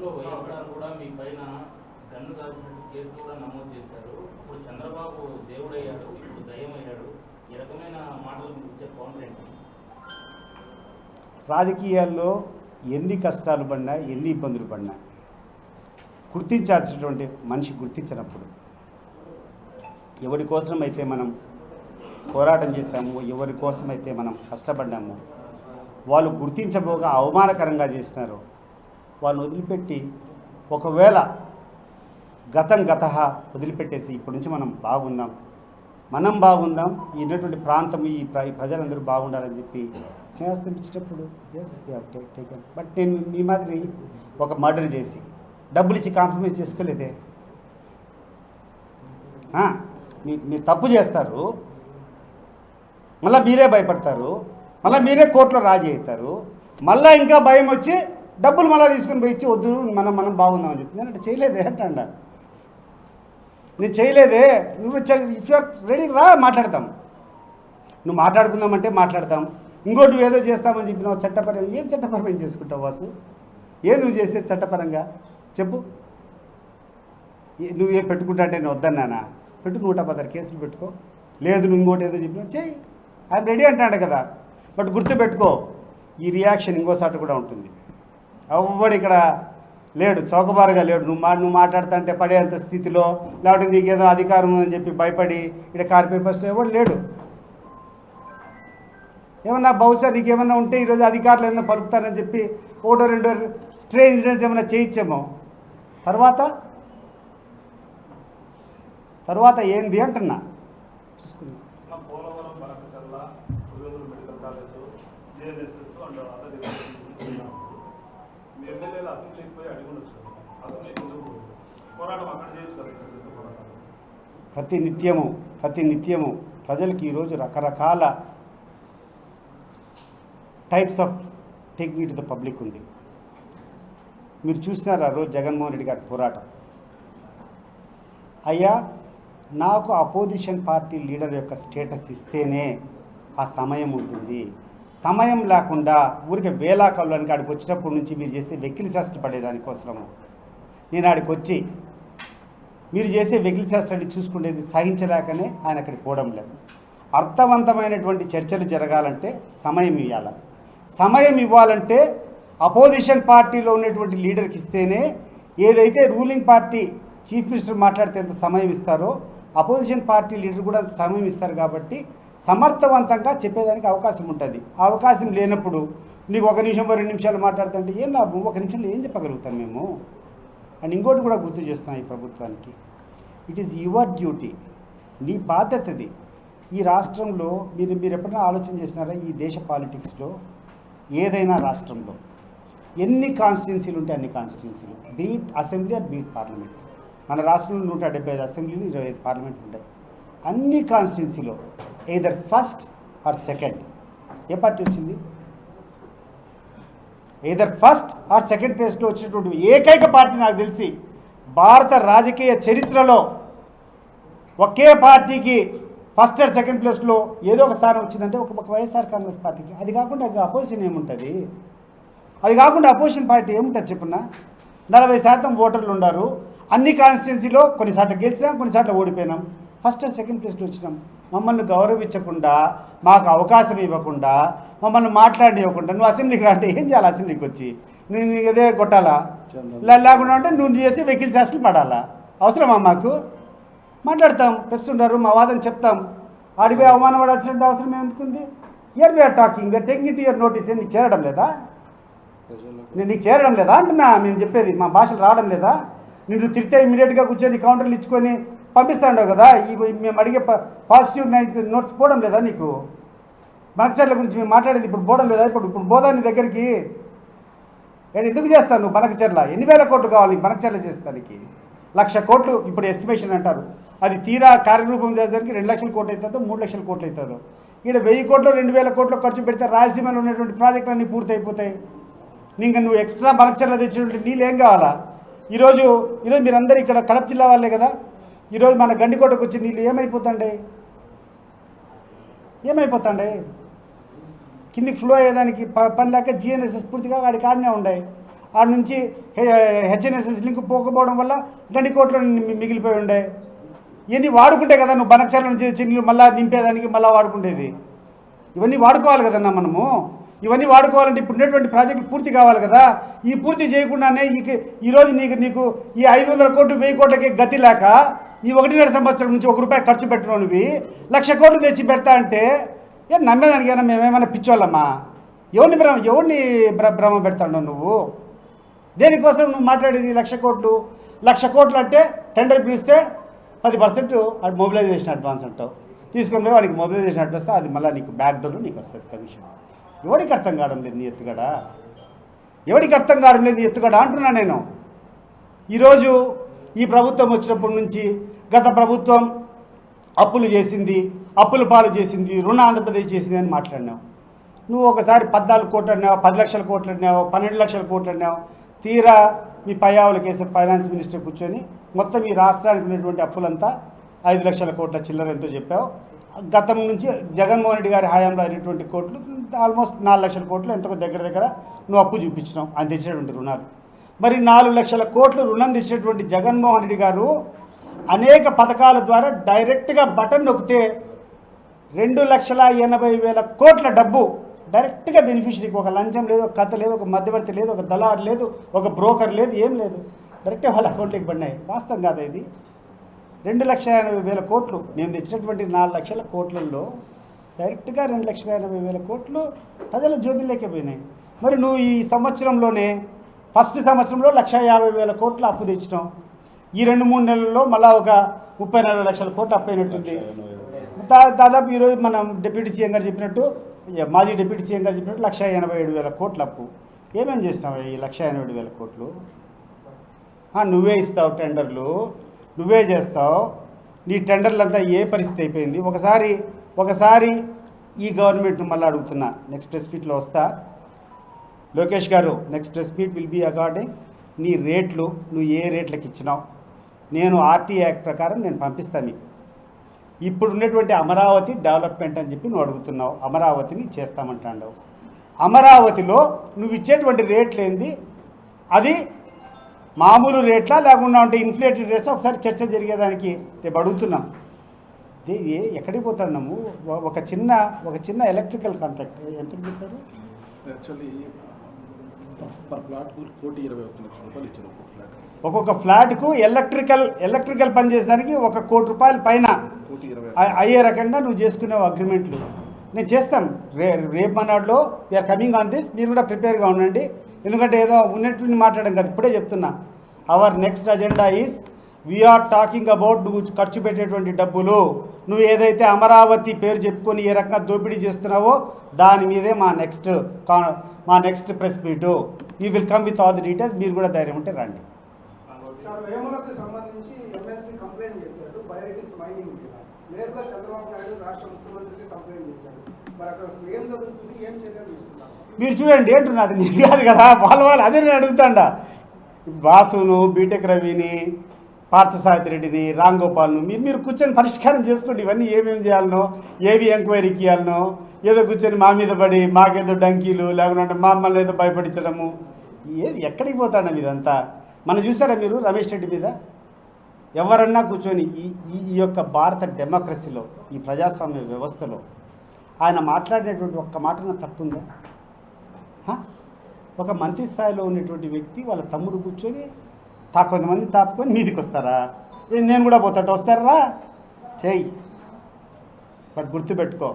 గతంలో వైఎస్ఆర్ కూడా మీ పైన గన్ను కాల్చినట్టు కేసు కూడా నమోదు చేశారు. ఇప్పుడు చంద్రబాబు దేవుడయ్యాడు, ఇప్పుడు దయ్యమయ్యాడు. ఈ రకమైన మాటలు ఇచ్చే పవన్ రాజకీయాల్లో ఎన్ని కష్టాలు పడినా ఎన్ని ఇబ్బందులు పడినా గుర్తించాల్సినటువంటి మనిషి గుర్తించినప్పుడు ఎవరి కోసమైతే మనం పోరాటం చేశాము, ఎవరి కోసమైతే మనం కష్టపడ్డాము, వాళ్ళు గుర్తించబోగా అవమానకరంగా చేసినారు. వాళ్ళని వదిలిపెట్టి ఒకవేళ గతః వదిలిపెట్టేసి ఇప్పటి నుంచి మనం బాగుందాం ఉన్నటువంటి ప్రాంతం ఈ ప్రజలందరూ బాగుండాలని చెప్పి స్నేహస్తం ఇచ్చేటప్పుడు as we have taken. But నేను మీ మాదిరి ఒక మర్డర్ చేసి డబ్బులు ఇచ్చి కాంప్రమైజ్ చేసుకోలేదే. మీరు తప్పు చేస్తారు, మళ్ళీ మీరే భయపడతారు, మళ్ళీ మీరే కోర్టులో రాజీ అవుతారు, మళ్ళీ ఇంకా భయం వచ్చి డబ్బులు మళ్ళీ తీసుకుని పోయి ఇచ్చి వద్దు మనం బాగుందామని చెప్తుంది. అంటే చేయలేదే అంట, నేను చేయలేదే. నువ్వు ఇఫ్ యూఆర్ రెడీ రా మాట్లాడతాం, నువ్వు మాట్లాడుకుందామంటే మాట్లాడతాం. ఇంకోటి నువ్వు ఏదో చేస్తామని చెప్పినావు చట్టపరంగా. ఏం చట్టపరమైన చేసుకుంటావు వాసు? ఏం నువ్వు చేసేది చట్టపరంగా చెప్పు. నువ్వు ఏం పెట్టుకుంటా అంటే నేను వద్దన్నానా? పెట్టు, 116 కేసులు పెట్టుకో. లేదు నువ్వు ఇంకోటి ఏదో చెప్పినావు చేయి, ఐఎమ్ రెడీ అంటాడు కదా. బట్ గుర్తుపెట్టుకో, ఈ రియాక్షన్ ఇంకోసారి కూడా ఉంటుంది. ఎవ్వడు ఇక్కడ లేడు, చౌకబారుగా లేడు. నువ్వు మాట్లాడుతా అంటే పడేంత స్థితిలో, లేకపోతే నీకేదో అధికారం అని చెప్పి భయపడి ఇక్కడ కార్పే ఫస్ట్ ఎవడు లేడు. ఏమన్నా బహుశా నీకేమన్నా ఉంటే ఈరోజు అధికారులు ఏమన్నా పలుకుతారని చెప్పి 1-2 స్ట్రే ఇన్సిడెంట్స్ ఏమైనా చేయించామో తర్వాత ఏంది అంటున్నా చూసుకుందాం. ప్రతి నిత్యము ప్రజలకి ఈరోజు రకరకాల types of taking to the public ఉంది. మీరు చూసినారు ఆ రోజు జగన్మోహన్ రెడ్డి గారి పోరాటం. అయ్యా, నాకు అపోజిషన్ పార్టీ లీడర్ యొక్క స్టేటస్ ఇస్తేనే ఆ సమయం ఉంటుంది. సమయం లేకుండా ఊరికి వేలాకల్లోనికి ఆడికి వచ్చినప్పటి నుంచి మీరు చేసే వెకిలి శాస్త్రం పడేదానికోసము నేను ఆడికి వచ్చి మీరు చేసే వెకిలి శాస్త్రాన్ని చూసుకునేది సహించలేకనే ఆయన అక్కడికి పోవడం లేదు. అర్థవంతమైనటువంటి చర్చలు జరగాలంటే సమయం ఇవ్వాలి. సమయం ఇవ్వాలంటే అపోజిషన్ పార్టీలో ఉన్నటువంటి లీడర్కి ఇస్తేనే, ఏదైతే రూలింగ్ పార్టీ చీఫ్ మినిస్టర్ మాట్లాడితే ఎంత సమయం ఇస్తారో అపోజిషన్ పార్టీ లీడర్ కూడా సమయం ఇస్తారు. కాబట్టి సమర్థవంతంగా చెప్పేదానికి అవకాశం ఉంటుంది. ఆ అవకాశం లేనప్పుడు నీకు 1 నిమిషం 2 నిమిషాలు మాట్లాడుతుంటే ఏం లాభం? 1 నిమిషంలో ఏం చెప్పగలుగుతాం మేము? అండ్ ఇంకోటి కూడా గుర్తు చేస్తున్నాం ఈ ప్రభుత్వానికి, ఇట్ ఈజ్ యువర్ డ్యూటీ, నీ బాధ్యతది. ఈ రాష్ట్రంలో మీరు ఎప్పుడైనా ఆలోచన చేసినారా? ఈ దేశ పాలిటిక్స్లో ఏదైనా రాష్ట్రంలో ఎన్ని కాన్స్టిట్యున్సీలు ఉంటే అన్ని కాన్స్టిట్యున్సీలు, be it assembly or be it parliament. మన రాష్ట్రంలో 175 అసెంబ్లీలు 25 పార్లమెంట్ ఉంటాయి. అన్ని కాన్స్టిట్యున్సీలో ఎయిదర్ ఫస్ట్ ఆర్ సెకండ్ ఏ పార్టీ వచ్చింది? ఎయిదర్ ఫస్ట్ ఆర్ సెకండ్ ప్లేస్లో వచ్చినటువంటి ఏకైక పార్టీ నాకు తెలిసి భారత రాజకీయ చరిత్రలో ఒకే పార్టీకి ఫస్ట్ ఆర్ సెకండ్ ప్లేస్లో ఏదో ఒక స్థానం వచ్చిందంటే ఒక వైఎస్ఆర్ కాంగ్రెస్ పార్టీకి. అది కాకుండా అపోజిషన్ ఏముంటుంది? అది కాకుండా అపోజిషన్ పార్టీ ఏముంటుంది చెప్పున్నా? 40% ఓటర్లు ఉన్నారు. అన్ని కాన్స్టిట్యున్సీలో కొన్నిసార్లు గెలిచినాం, కొన్నిసార్లు ఓడిపోయినాం. ఫస్ట్ ఆర్ సెకండ్ ప్లేస్లో వచ్చినాం. మమ్మల్ని గౌరవించకుండా, మాకు అవకాశం ఇవ్వకుండా, మమ్మల్ని మాట్లాడివ్వకుండా నువ్వు అసెంబ్లీకి రాంటే ఏం చేయాలి? అసెంబ్లీకి వచ్చి నేను ఇదే కొట్టాలా? లేకుండా అంటే నువ్వు చేసి వెకిల్ శాస్త్రం పడాలా? అవసరమా? మాకు మాట్లాడతాం, ప్రెస్ ఉండరు, మా వాదన చెప్తాం. ఆడిపోయి అవమానం పడాల్సిన అవసరం ఏముంది? Here we are talking, we are taking it your notice. నీకు చేరడం లేదా? నీకు చేరడం లేదా అంటున్నా. మేము చెప్పేది మా భాషలు రావడం లేదా? నిన్ను తిరిగితే ఇమీడియట్గా కూర్చొని కౌంటర్లు ఇచ్చుకొని పంపిస్తాండవు కదా. మేము అడిగే పాజిటివ్ నోట్స్ పోవడం లేదా నీకు? బనకచర్ల గురించి మేము మాట్లాడేది ఇప్పుడు పోవడం లేదా? ఇప్పుడు బోధాన్ని దగ్గరికి నేను ఎందుకు చేస్తాను? నువ్వు బనకచర్ల 8,000 కోట్లు కావాలి నీకు బనకచర్ల చేస్తానికి. 1,00,000 కోట్లు ఇప్పుడు ఎస్టిమేషన్ అంటారు. అది తీరా కార్యరూపం చేసేదానికి 2 లక్షల కోట్లు అవుతుందో 3 లక్షల కోట్లు అవుతుందో. ఇక్కడ 1000 కోట్లు 2,000 కోట్లు ఖర్చు పెడితే రాయలసీమలో ఉన్నటువంటి ప్రాజెక్టులన్నీ పూర్తి అయిపోతాయి. ఇంకా నువ్వు ఎక్స్ట్రా బనకచర్ల తెచ్చినటువంటి నీళ్ళు ఏం కావాలా? ఈరోజు మీరందరూ ఇక్కడ కడప జిల్లా వాళ్ళే కదా. ఈరోజు మన గండికోటకు వచ్చి నీళ్ళు ఏమైపోతాండే? కిందికి ఫ్లో అయ్యేదానికి పని లేక GNSS పూర్తిగా వాడికి ఆడనే ఉన్నాయి. ఆడ నుంచి హెచ్ఎన్ఎస్ఎస్ లింక్ పోకపోవడం వల్ల గండికోట్లు మిగిలిపోయి ఉండే. ఇవన్నీ వాడుకుంటే కదా నువ్వు బనక్షాల నుంచి చిన్నలు మళ్ళీ నింపేదానికి మళ్ళీ వాడుకుంటేది. ఇవన్నీ వాడుకోవాలి కదన్నా మనము. ఇవన్నీ వాడుకోవాలంటే ఇప్పుడు ఉన్నటువంటి ప్రాజెక్టులు పూర్తి కావాలి కదా. ఈ పూర్తి చేయకుండానే ఈరోజు నీకు ఈ 500 కోట్లు 1000 కోట్లకి గతి లేక ఈ 1.5 సంవత్సరం నుంచి ₹1 ఖర్చు పెట్టడం నువ్వు 1,00,000 కోట్లు తెచ్చి పెడతా అంటే నమ్మేదానికైనా మేమేమైనా పిచ్చోళ్ళమ్మా? ఎవరిని భ్రమ పెడతాడు నువ్వు? దేనికోసం నువ్వు మాట్లాడేది? 1,00,000 కోట్లు 1,00,000 కోట్లు అంటే టెండర్ పిలిస్తే 10% అది మొబిలైజేషన్ అడ్వాన్స్ అంటావు. తీసుకొని పోయి వాడికి మొబిలైజేషన్ అడ్వాన్స్ వస్తే అది మళ్ళీ నీకు బ్యాక్ డోర్లో నీకు వస్తుంది కమిషన్. ఎవరికి అర్థం కావడం లేదు నీ ఎత్తుగడ? ఎవరికి అర్థం కావడం లేదు నీ ఎత్తుగడ అంటున్నా నేను. ఈరోజు ఈ ప్రభుత్వం వచ్చినప్పటి నుంచి గత ప్రభుత్వం అప్పులు చేసింది, అప్పుల పాలు చేసింది, రుణ ఆంధ్రప్రదేశ్ చేసింది అని మాట్లాడినావు. నువ్వు ఒకసారి 14 కోట్లు అన్నావు, 10 లక్షల కోట్లు అన్నావు, 12 లక్షల కోట్లు అన్నావు. తీరా మీ పయ్యావుల కేసు ఫైనాన్స్ మినిస్టర్ కూర్చొని మొత్తం ఈ రాష్ట్రానికి ఉన్నటువంటి అప్పులంతా 5 లక్షల కోట్ల చిల్లర ఎంతో చెప్పావు. గతం నుంచి జగన్మోహన్ రెడ్డి గారి హయాంలో అయినటువంటి కోట్లు ఆల్మోస్ట్ 4 లక్షల కోట్లు ఎంతో దగ్గర నువ్వు అప్పు చూపించినావు ఆయన తెచ్చినటువంటి రుణాలు. మరి 4 లక్షల కోట్లు రుణం తెచ్చినటువంటి జగన్మోహన్ రెడ్డి గారు అనేక పథకాల ద్వారా డైరెక్ట్గా బటన్ నొక్కితే 2,80,000 కోట్ల డబ్బు డైరెక్ట్గా బెనిఫిషరీకి. ఒక లంచం లేదు, ఒక కథ లేదు, ఒక మధ్యవర్తి లేదు, ఒక దళారు లేదు, ఒక బ్రోకర్ లేదు, ఏం లేదు. డైరెక్ట్గా వాళ్ళ అకౌంట్లోకి పడినాయి. వాస్తవం కాదా ఇది? 2,80,000 కోట్లు మేము తెచ్చినటువంటి 4 లక్షల కోట్లలో డైరెక్ట్గా 2,80,000 కోట్లు ప్రజల జోబిల్లోకి పోయినాయి. మరి నువ్వు ఈ సంవత్సరంలోనే ఫస్ట్ సంవత్సరంలో 1,50,000 కోట్లు అప్పు తెచ్చినావు. ఈ 2-3 నెలల్లో మళ్ళీ ఒక 30-40 లక్షల కోట్లు అప్పు అయినట్టుంది. దాదాపు ఈరోజు మనం డిప్యూటీ సీఎం గారు చెప్పినట్టు, మాజీ డిప్యూటీ సీఎం గారు చెప్పినట్టు 1,87,000 కోట్ల అప్పు. ఏమేమి చేస్తావు ఈ 1,87,000 కోట్లు? నువ్వే ఇస్తావు టెండర్లు, నువ్వే చేస్తావు. నీ టెండర్లంతా ఏ పరిస్థితి అయిపోయింది? ఒకసారి ఈ గవర్నమెంట్ను మళ్ళీ అడుగుతున్నా, నెక్స్ట్ ప్రెస్ మీట్లో వస్తా. Lokesh garu, next press meet will be according నీ రేట్లు, నువ్వు ఏ రేట్లకు ఇచ్చినావు నేను ఆర్టీ యాక్ట్ ప్రకారం నేను పంపిస్తాను మీకు. ఇప్పుడు ఉన్నటువంటి అమరావతి డెవలప్మెంట్ అని చెప్పి నువ్వు అడుగుతున్నావు, అమరావతిని చేస్తామంటావు. అమరావతిలో నువ్వు ఇచ్చేటువంటి రేట్లు ఏంది? అది మామూలు రేట్లా లేకుండా ఉంటే ఇన్ఫ్లేటెడ్ రేట్స్? ఒకసారి చర్చ జరిగేదానికి రేపు అడుగుతున్నాం. ఎక్కడికి పోతున్నాము? ఒక చిన్న ఎలక్ట్రికల్ కాంట్రాక్ట్ ఎంత చెప్పారు? యాక్చువల్లీ పర్ ఫ్లాట్కు 1,21,00,000 రూపాయలు ఇచ్చారు. ఒక్కొక్క ఫ్లాట్కు ఎలక్ట్రికల్ పని చేసేదానికి ₹1,00,00,000 పైన అయ్యే రకంగా నువ్వు చేసుకునే అగ్రిమెంట్లు నేను చేస్తాను. రేపు మనాడులో వీఆర్ కమింగ్ ఆన్ దిస్. మీరు కూడా ప్రిపేర్గా ఉండండి. ఎందుకంటే ఏదో ఉన్నట్టు మాట్లాడడం కాదు, ఇప్పుడే చెప్తున్నా. Our next agenda is we are talking about నువ్వు ఖర్చు పెట్టేటువంటి డబ్బులు, నువ్వు ఏదైతే అమరావతి పేరు చెప్పుకొని ఏ రకంగా దోపిడీ చేస్తున్నావో దాని మీదే మా next press meet. You will come with all the details. మీరు కూడా ధైర్యం ఉంటే రండి. సార్, వేములకు సంబంధించి ఎమ్మెల్సీ కంప్లైంట్ చేశారు, బయోరిటీస్ మైనింగ్ నేరుగా చంద్రబాబు నాయుడు రాష్ట్ర ముఖ్యమంత్రికి కంప్లైంట్ చేశారు. మరి అక్కడ అసలు ఏం జరుగుతుంది, ఏం చర్యలు తీసుకుంటారు? మీరు చూడండి అంటున్నది నీకు కాదు కదా, వాళ్ళు అదే నేను అడుగుతాడా. వాసును, బీటెక్ రవిని, పార్థసారథి రెడ్డిని, రామ్ గోపాల్ను మీరు కూర్చొని పరిష్కారం చేసుకోండి. ఇవన్నీ ఏమేమి చేయాలనో, ఏవి ఎంక్వైరీకి ఇవ్వాలనో, ఏదో కూర్చొని మా మీద పడి మాకేదో డంకీలు లేకుంటే మమ్మల్ని ఏదో భయపడించడము, ఏది ఎక్కడికి పోతాడని ఇదంతా. మనం చూసారా మీరు రమేష్ రెడ్డి మీద? ఎవరన్నా కూర్చొని ఈ యొక్క భారత డెమోక్రసీలో, ఈ ప్రజాస్వామ్య వ్యవస్థలో ఆయన మాట్లాడినటువంటి ఒక్క మాటన తప్పుందా? ఒక మంత్రి స్థాయిలో ఉన్నటువంటి వ్యక్తి వాళ్ళ తమ్ముడు కూర్చొని కొంతమంది తాపుకొని మీదికి వస్తారా? నేను కూడా పోతాట వస్తారా? చెయ్యి. బట్ గుర్తుపెట్టుకో,